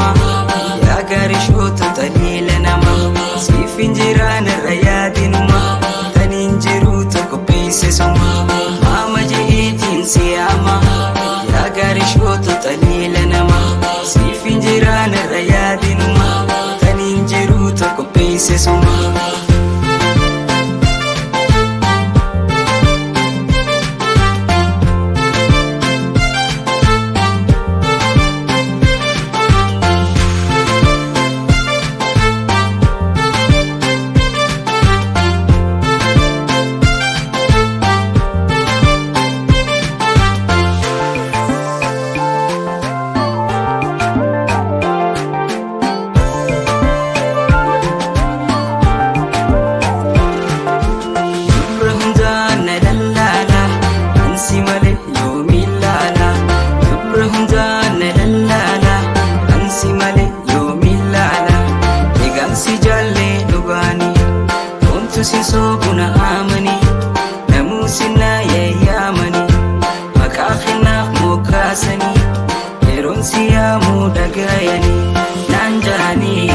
namaa yaa gaarii shootu taliila namaa siif hin jiraan irra yaadinuma taniin jiru tokko beeyse soma maama jeetiin siyaama yaa gaarii shootu taliila namaa siif hin jiraan irra yaadinuma taniin jiru tokko beeyse soma. Siso buna amani namusina yayyamani maqaa keennaaf mokaasanii yeroon siyaamuu dhagayanii naan jahanii